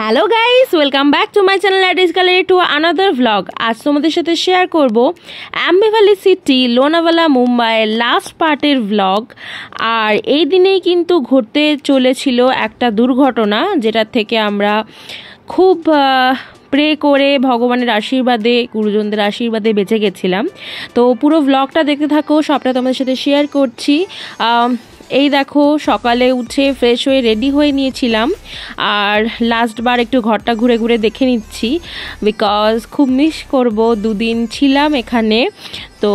Hello guys, welcome back to my channel at gallery to another vlog. আজ তোমাদের সাথে share করব Aamby valley city Lonavala মুম্বাইয়ের লাস্ট পার্টের ভ্লগ। আর এই দিনেই কিন্তু ঘটতে চলেছিল একটা দুর্ঘটনা, যেটার থেকে আমরা খুব প্রে করে ভগবানের আশীর্বাদে, গুরুজনদের আশীর্বাদে বেঁচে গেছিলাম। তো পুরো ভ্লগটা দেখতে থাকো, সবটা তোমাদের সাথে শেয়ার করছি। এই দেখো, সকালে উঠে ফ্রেশ হয়ে রেডি হয়ে নিয়েছিলাম, আর লাস্টবার একটু ঘরটা ঘুরে ঘুরে দেখে নিচ্ছি, বিকজ খুব মিস করব। দুদিন ছিলাম এখানে, তো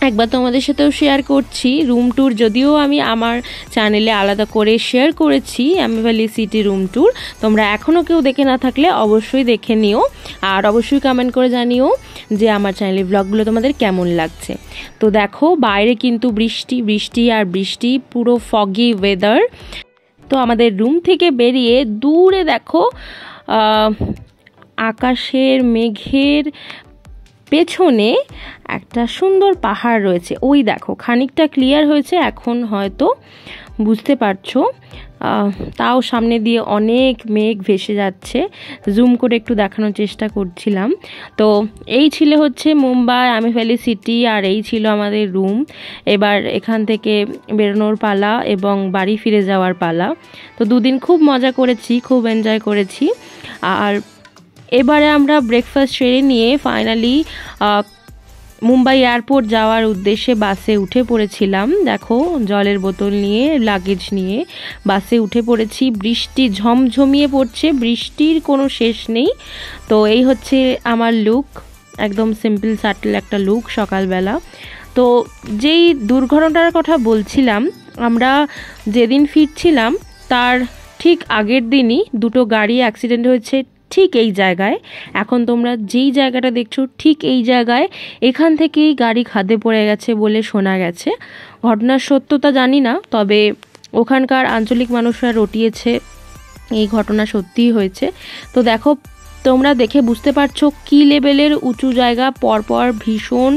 একবার তোমাদের সাথেও শেয়ার করছি রুম ট্যুর। যদিও আমি আমার চ্যানেলে আলাদা করে শেয়ার করেছি Aamby valley city room tour, তোমরা এখনও কেউ দেখে না থাকলে অবশ্যই দেখে নিও, আর অবশ্যই কমেন্ট করে জানিও যে আমার চ্যানেলের ব্লগগুলো তোমাদের কেমন লাগছে। তো দেখো, বাইরে কিন্তু বৃষ্টি বৃষ্টি আর বৃষ্টি, পুরো ফগি ওয়েদার। তো আমাদের রুম থেকে বেরিয়ে দূরে দেখো আকাশের মেঘের পেছনে একটা সুন্দর পাহাড় রয়েছে। ওই দেখো, খানিকটা ক্লিয়ার হয়েছে এখন, হয়তো বুঝতে পারছো। তাও সামনে দিয়ে অনেক মেঘ ভেসে যাচ্ছে, জুম করে একটু দেখানোর চেষ্টা করছিলাম। তো এই ছিল হচ্ছে মুম্বাই অ্যাম্বি ভ্যালি সিটি, আর এই ছিল আমাদের রুম। এবার এখান থেকে বেরোনোর পালা এবং বাড়ি ফিরে যাওয়ার পালা। তো দুদিন খুব মজা করেছি, খুব এনজয় করেছি। আর এবারে আমরা ব্রেকফাস্ট সেরে নিয়ে ফাইনালি মুম্বাই এয়ারপোর্ট যাওয়ার উদ্দেশ্যে বাসে উঠে পড়েছিলাম। দেখো, জলের বোতল নিয়ে, লাগেজ নিয়ে বাসে উঠে পড়েছি। বৃষ্টি ঝমঝমিয়ে পড়ছে, বৃষ্টির কোনো শেষ নেই। তো এই হচ্ছে আমার লুক, একদম সিম্পল সাটল একটা লুক সকালবেলা। তো যেই দুর্ঘটনার কথা বলছিলাম, আমরা যেদিন ফিরছিলাম তার ঠিক আগের দিনই দুটো গাড়ি অ্যাক্সিডেন্ট হয়েছে ঠিক এই জায়গায়। এখন তোমরা যেই জায়গাটা দেখছো ঠিক এই জায়গায়, এখান থেকেই গাড়ি খাদে পড়ে গেছে বলে শোনা গেছে। ঘটনার সত্যতা জানি না, তবে ওখানকার আঞ্চলিক মানুষরা রটিয়েছে এই ঘটনা সত্যিই হয়েছে। তো দেখো, তোমরা দেখে বুঝতে পারছো কি লেভেলের উঁচু জায়গা, পরপর ভীষণ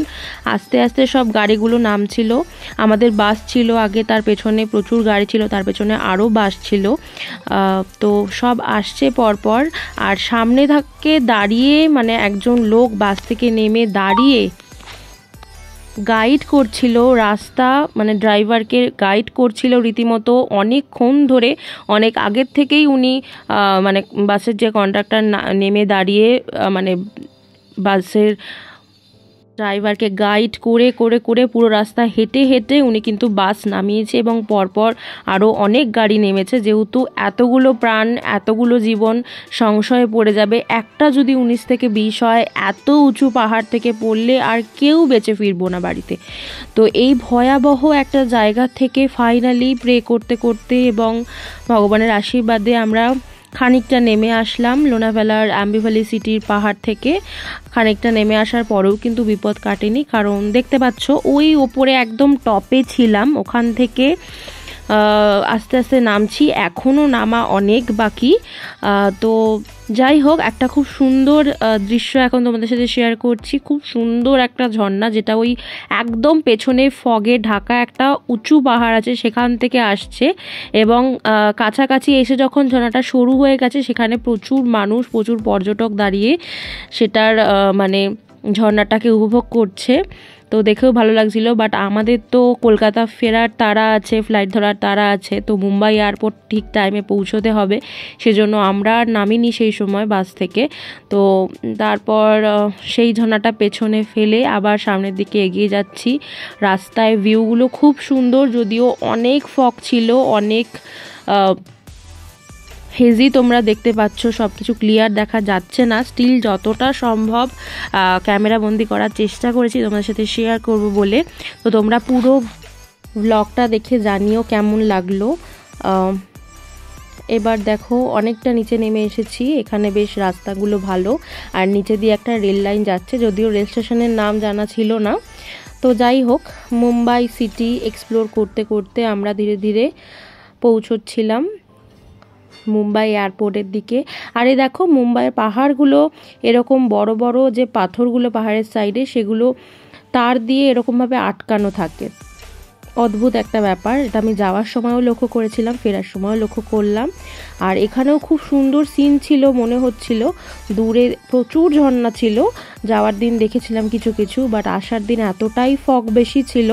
আস্তে আস্তে সব গাড়িগুলো নামছিল। আমাদের বাস ছিল আগে, তার পেছনে প্রচুর গাড়ি ছিল, তার পেছনে আরও বাস ছিল। তো সব আসছে পরপর, আর সামনে থাকে দাঁড়িয়ে, মানে একজন লোক বাস থেকে নেমে দাঁড়িয়ে গাইড করছিল রাস্তা, মানে ড্রাইভারকে গাইড করছিল রীতিমতো অনেকক্ষণ ধরে। অনেক আগের থেকেই উনি মানে বাসের যে কন্ডাক্টর নেমে দাঁড়িয়ে মানে বাসের ড্রাইভারকে গাইড করে করে করে পুরো রাস্তা হেঁটে হেঁটে উনি কিন্তু বাস নামিয়েছে, এবং পরপর আরও অনেক গাড়ি নেমেছে। যেহেতু এতগুলো প্রাণ, এতগুলো জীবন সংশয়ে পড়ে যাবে, একটা যদি 19 থেকে 20 হয়, এত উঁচু পাহাড় থেকে পড়লে আর কেউ বেঁচে ফিরবো না বাড়িতে। তো এই ভয়াবহ একটা জায়গা থেকে ফাইনালি প্রে করতে করতে এবং ভগবানের আশীর্বাদে আমরা খানিকটা নেমে আসলাম লোনাভালার অ্যাম্বি ভ্যালি সিটির পাহাড় থেকে। খানিকটা নেমে আসার পরেও কিন্তু বিপদ কাটেনি, কারণ দেখতে পাচ্ছ ওই ওপরে একদম টপে ছিলাম, ওখান থেকে আস্তে আস্তে নামছি, এখনও নামা অনেক বাকি। তো যাই হোক, একটা খুব সুন্দর দৃশ্য এখন তোমাদের সাথে শেয়ার করছি। খুব সুন্দর একটা ঝর্ণা, যেটা ওই একদম পেছনে ফগে ঢাকা একটা উঁচু পাহাড় আছে সেখান থেকে আসছে, এবং কাছাকাছি এসে যখন ঝর্ণাটা শুরু হয়ে গেছে, সেখানে প্রচুর মানুষ, প্রচুর পর্যটক দাঁড়িয়ে সেটার মানে ঝর্ণাটাকে উপভোগ করছে। তো দেখেও ভালো লাগছিল। বাট আমাদের তো কলকাতা ফেরার তাড়া আছে, ফ্লাইট ধরার তাড়া আছে, তো মুম্বাই এয়ারপোর্ট ঠিক টাইমে পৌঁছতে হবে, সেজন্য আমরা আর নামিনি সেই সময় বাস থেকে। তো তারপর সেই ঝর্ণাটা পেছনে ফেলে আবার সামনের দিকে এগিয়ে যাচ্ছি। রাস্তায় ভিউগুলো খুব সুন্দর, যদিও অনেক ফগ ছিল, অনেক হেজি, তোমরা দেখতে পাচ্ছ সব কিছু ক্লিয়ার দেখা যাচ্ছে না। স্টিল যতটা সম্ভব ক্যামেরা বন্দি করার চেষ্টা করেছি তোমাদের সাথে শেয়ার করব বলে। তো তোমরা পুরো ব্লগটা দেখে জানিও কেমন লাগলো। এবার দেখো, অনেকটা নিচে নেমে এসেছি, এখানে বেশ রাস্তাগুলো ভালো, আর নিচে দিয়ে একটা রেল লাইন যাচ্ছে, যদিও রেল স্টেশনের নাম জানা ছিল না। তো যাই হোক, মুম্বাই সিটি এক্সপ্লোর করতে করতে আমরা ধীরে ধীরে পৌঁছচ্ছিলাম মুম্বাই এয়ারপোর্টের দিকে। আর এই দেখো, মুম্বাইয়ের পাহাড়গুলো এরকম বড় বড় যে পাথরগুলো পাহাড়ের সাইডে, সেগুলো তার দিয়ে এরকমভাবে আটকানো থাকে। অদ্ভুত একটা ব্যাপার, এটা আমি যাওয়ার সময়ও লক্ষ্য করেছিলাম, ফেরার সময়ও লক্ষ্য করলাম। আর এখানেও খুব সুন্দর সিন ছিল, মনে হচ্ছিল দূরে প্রচুর ঝর্ণা ছিল। যাওয়ার দিন দেখেছিলাম কিছু কিছু, বাট আসার দিন এতটাই ফগ বেশি ছিল,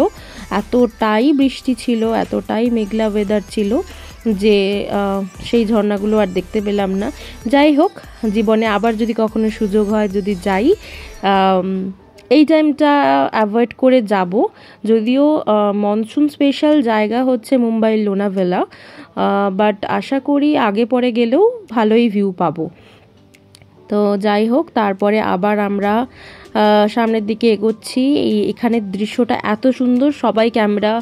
এতটাই বৃষ্টি ছিল, এতটাই মেঘলা ওয়েদার ছিল যে সেই ঝর্ণাগুলো আর দেখতে পেলাম না। যাই হোক, জীবনে আবার যদি কখনো সুযোগ হয়, যদি যাই, এই টাইমটা অ্যাভয়েড করে যাব। যদিও মনসুন স্পেশাল জায়গা হচ্ছে মুম্বাইয়ের লোনাভেলা, বাট আশা করি আগে পরে গেলেও ভালোই ভিউ পাবো। তো যাই হোক, তারপরে আবার আমরা সামনের দিকে এগোচ্ছি। এখানের দৃশ্যটা এত সুন্দর, সবাই ক্যামেরা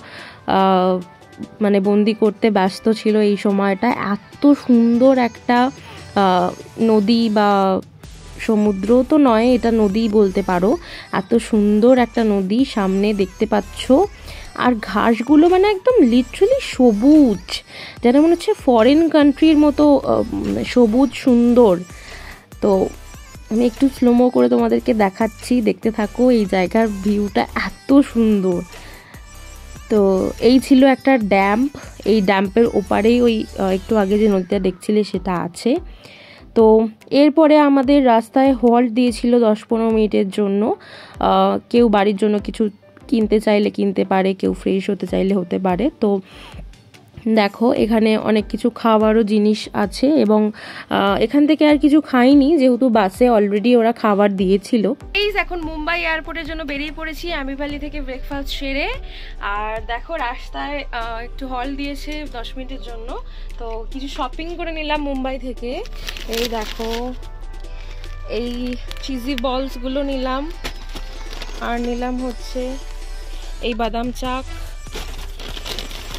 মানে বন্দি করতে ব্যস্ত ছিল এই সময়টা। এত সুন্দর একটা নদী বা সমুদ্র তো নয়, এটা নদী বলতে পারো, এত সুন্দর একটা নদী সামনে দেখতে পাচ্ছ। আর ঘাসগুলো মানে একদম লিটারালি সবুজ, যেন মনে হচ্ছে ফরেন কান্ট্রির মতো সবুজ সুন্দর। তো আমি একটু স্লোমো করে তোমাদেরকে দেখাচ্ছি, দেখতে থাকো। এই জায়গার ভিউটা এত সুন্দর। তো এই ছিল একটা ড্যাম্প, এই ড্যাম্পের ওপারেই ওই একটু আগে যে নদীটা দেখছিলে সেটা আছে। তো এরপরে আমাদের রাস্তায় হল্ট দিয়েছিল 10-15 মিনিটের জন্য। কেউ বাড়ির জন্য কিছু কিনতে চাইলে কিনতে পারে, কেউ ফ্রেশ হতে চাইলে হতে পারে। তো দেখো এখানে অনেক কিছু খাওয়ারও জিনিস আছে, এবং এখান থেকে আর কিছু খাইনি যেহেতু বাসে অলরেডি ওরা খাবার দিয়েছিল। এই এখন মুম্বাই এয়ারপোর্টের জন্য বেরিয়ে পড়েছি আম্বি ভ্যালি থেকে ব্রেকফাস্ট সেরে। আর দেখো রাস্তায় একটু হল দিয়েছে 10 মিনিটের জন্য, তো কিছু শপিং করে নিলাম মুম্বাই থেকে। এই দেখো এই চিজি বলসগুলো নিলাম, আর নিলাম হচ্ছে এই বাদাম চাক,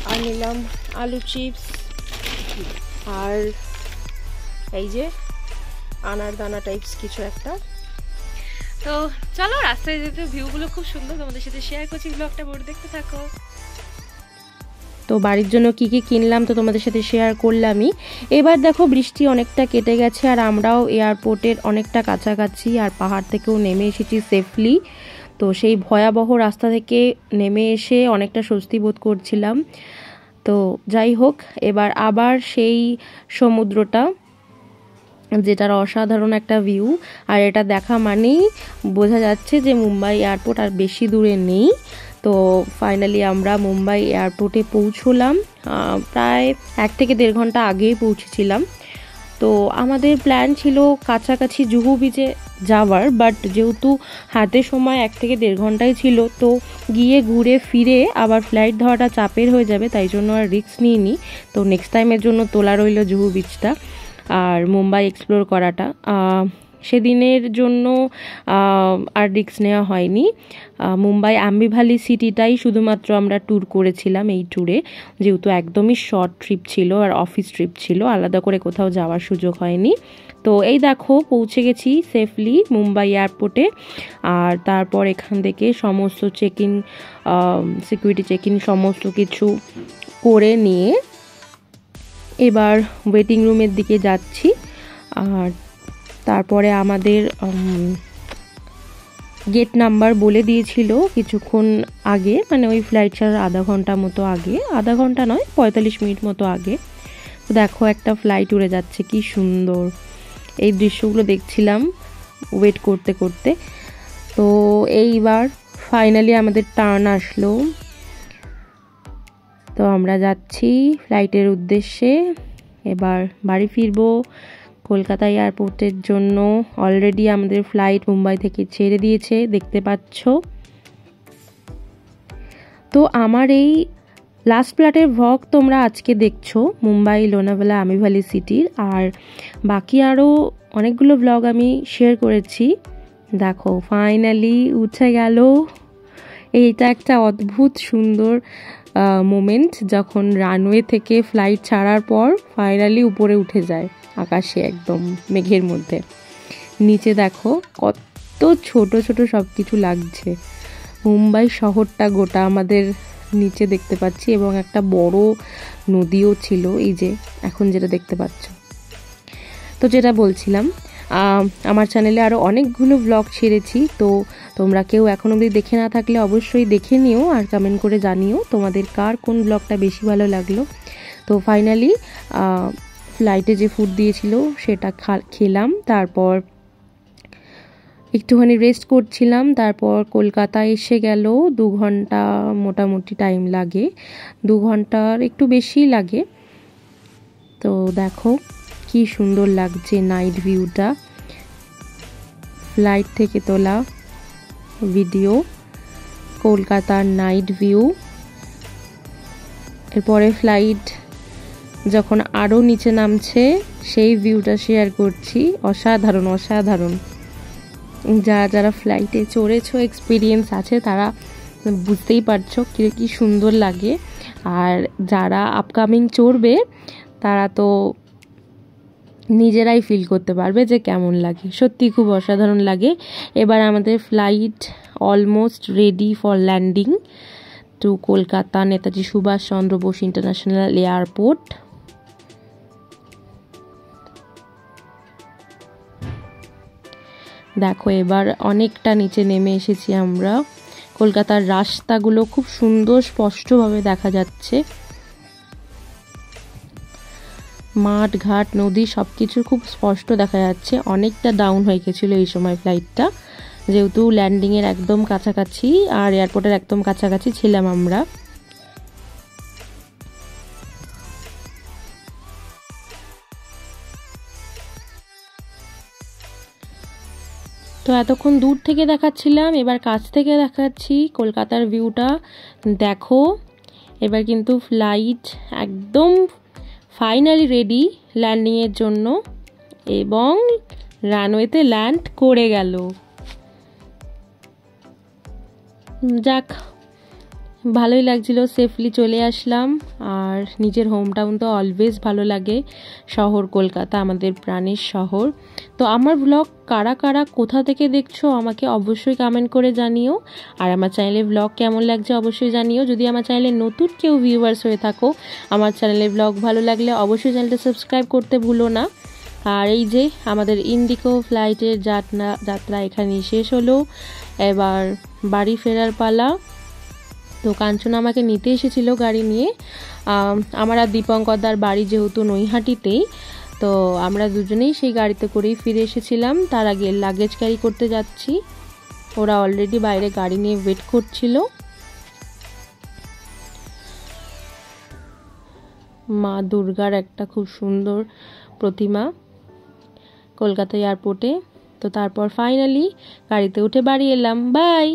আর নিলাম আলু চিপস, আর এই যে আনার দানা টাইপস কিছু একটা। তো চলো রাস্তায় যেতে ভিউগুলো খুব সুন্দর, তোমাদের সাথে শেয়ার করছি, ব্লগটা বড় দেখতে থাকো। তো বাড়ির জন্য কি কি কিনলাম তো তোমাদের সাথে শেয়ার করলামই। এবার দেখো বৃষ্টি অনেকটা কেটে গেছে, আর আমরাও এয়ারপোর্টের অনেকটা কাছাকাছি, আর পাহাড় থেকেও নেমে এসেছি সেফলি। তো সেই ভয়াবহ রাস্তা থেকে নেমে এসে অনেকটা স্বস্তি বোধ করছিলাম। তো যাই হোক, এবার আবার সেই সমুদ্রটা, যেটার অসাধারণ একটা ভিউ, আর এটা দেখা মানেই বোঝা যাচ্ছে যে মুম্বাই এয়ারপোর্ট আর বেশি দূরে নেই। তো ফাইনালি আমরা মুম্বাই এয়ারপোর্টে পৌঁছলাম, প্রায় 1 থেকে 1.5 ঘন্টা আগেই পৌঁছেছিলাম। তো আমাদের প্ল্যান ছিল কাছাকাছি জুহু বিচে যাওয়ার, বাট যেহেতু হাতে সময় 1 থেকে 1.5 ঘন্টাই ছিল, তো গিয়ে ঘুরে ফিরে আবার ফ্লাইট ধরাটা চাপের হয়ে যাবে, তাই জন্য আর রিস্ক নিইনি। তো নেক্সট টাইমের জন্য তোলা রইল জুহু বিচটা আর মুম্বাই এক্সপ্লোর করাটা। সেদিনের জন্য আর রিস্ক নেওয়া হয়নি। মুম্বাই আম্বি ভ্যালি সিটিটাই শুধুমাত্র আমরা ট্যুর করেছিলাম এই ট্যুরে, যেহেতু একদমই শর্ট ট্রিপ ছিল আর অফিস ট্রিপ ছিল, আলাদা করে কোথাও যাওয়ার সুযোগ হয়নি। তো এই দেখো পৌঁছে গেছি সেফলি মুম্বাই এয়ারপোর্টে। আর তারপর এখান থেকে সমস্ত check in, security check in সমস্ত কিছু করে নিয়ে এবার ওয়েটিং রুমের দিকে যাচ্ছি। আর তারপরে আমাদের গেট নাম্বার বলে দিয়েছিল কিছুক্ষণ আগে, মানে ওই ফ্লাইট ছাড়ার আধা ঘন্টা মতো আগে, আধা ঘন্টা নয় 45 মিনিট মতো আগে। তো দেখো একটা ফ্লাইট উড়ে যাচ্ছে, কি সুন্দর এই দৃশ্যগুলো দেখছিলাম ওয়েট করতে করতে। তো এইবার ফাইনালি আমাদের টার্ন আসলো, তো আমরা যাচ্ছি ফ্লাইটের উদ্দেশ্যে। এবার বাড়ি ফিরবো কলকাতা এয়ারপোর্টের জন্য। অলরেডি আমাদের ফ্লাইট মুম্বাই থেকে ছেড়ে দিয়েছে, দেখতে পাচ্ছ। তো আমার এই লাস্ট ফ্লাইটের ভ্লগ তোমরা আজকে দেখছো মুম্বাই লোনাভেলা আম্বি ভ্যালি সিটির, আর বাকি আরও অনেকগুলো ভ্লগ আমি শেয়ার করেছি। দেখো ফাইনালি উঠে গেল। এইটা একটা অদ্ভুত সুন্দর মোমেন্ট, যখন রানওয়ে থেকে ফ্লাইট ছাড়ার পর ফাইনালি উপরে উঠে যায় আকাশে, একদম মেঘের মধ্যে। নিচে দেখো কত ছোট ছোট সব কিছু লাগছে, মুম্বাই শহরটা গোটা আমাদের নিচে দেখতে পাচ্ছি, এবং একটা বড় নদীও ছিল এই যে এখন যেটা দেখতে পাচ্ছ। তো যেটা বলছিলাম, আমার চ্যানেলে আরও অনেকগুলো ব্লগ ছেড়েছি, তো তোমরা কেউ এখন অবধি দেখে না থাকলে অবশ্যই দেখে নিও আর কমেন্ট করে জানিও তোমাদের কার কোন ব্লগটা বেশি ভালো লাগলো। তো ফাইনালি ফ্লাইটে যে ফুড দিয়েছিল সেটা খেলাম, তারপর একটুখানি রেস্ট করছিলাম। তারপর কলকাতা এসে গেল 2 ঘন্টা মোটামুটি টাইম লাগে, 2 ঘন্টার একটু বেশি লাগে। তো দেখো কি সুন্দর লাগছে নাইট ভিউটা, ফ্লাইট থেকে তোলা ভিডিও, কলকাতার নাইট ভিউ। এরপরে ফ্লাইট যখন আরও নিচে নামছে সেই ভিউটা শেয়ার করছি। অসাধারণ অসাধারণ। যারা যারা ফ্লাইটে চড়েছো, এক্সপিরিয়েন্স আছে, তারা বুঝতেই পারছো কি সুন্দর লাগে। আর যারা আপকামিং চড়বে তারা তো নিজেরাই ফিল করতে পারবে যে কেমন লাগে, সত্যি খুব অসাধারণ লাগে। এবার আমাদের flight almost ready for landing to Kolkata Netaji Subhas Chandra Bose international airport. দেখো এবার অনেকটা নিচে নেমে এসেছি আমরা। কলকাতার রাস্তাগুলো খুব সুন্দর স্পষ্টভাবে দেখা যাচ্ছে, মাঠ ঘাট নদী সবকিছু খুব স্পষ্ট দেখা যাচ্ছে। অনেকটা ডাউন হয়ে গেছিল এই সময় ফ্লাইটটা, যেহেতু ল্যান্ডিংয়ের একদম কাছাকাছি আর এয়ারপোর্টের একদম কাছাকাছি ছিলাম আমরা। তো এতক্ষণ দূর থেকে দেখাচ্ছিলাম, এবার কাছ থেকে দেখাচ্ছি কলকাতার ভিউটা। দেখো এবার কিন্তু ফ্লাইট একদম ফাইনালি রেডি ল্যান্ডিংয়ের জন্য এবং রানওয়েতে ল্যান্ড করে গেল। যাক, ভালোই লাগছিল, সেফলি চলে আসলাম। আর নিজের হোম টাউন তো অলওয়েজ ভালো লাগে, শহর কলকাতা আমাদের প্রাণের শহর। তো আমার ব্লগ কারা কারা কোথা থেকে দেখছো আমাকে অবশ্যই কমেন্ট করে জানিও। আর আমার চ্যানেলে ব্লগ কেমন লাগছে অবশ্যই জানিও। যদি আমার চ্যানেলে নতুন কেউ ভিউয়ার্স হয়ে থাকো, আমার চ্যানেলে ব্লগ ভালো লাগলে অবশ্যই চ্যানেলটা সাবস্ক্রাইব করতে ভুলো না। আর এই যে আমাদের ইন্ডিগো ফ্লাইটের যাত্রা এখানেই শেষ হলো, এবার বাড়ি ফেরার পালা। তো কাঞ্চনা আমাকে নিতে এসেছিল গাড়ি নিয়ে। আমার আর দীপঙ্করদার বাড়ি যেহেতু নৈহাটিতেই, তো আমরা দুজনেই সেই গাড়িতে করেই ফিরে এসেছিলাম। তার আগে লাগেজ ক্যারি করতে যাচ্ছি, ওরা অলরেডি বাইরে গাড়ি নিয়ে ওয়েট করছিল। মা দুর্গার একটা খুব সুন্দর প্রতিমা কলকাতা এয়ারপোর্টে। তো তারপর ফাইনালি গাড়িতে উঠে বাড়ি এলাম। বাই।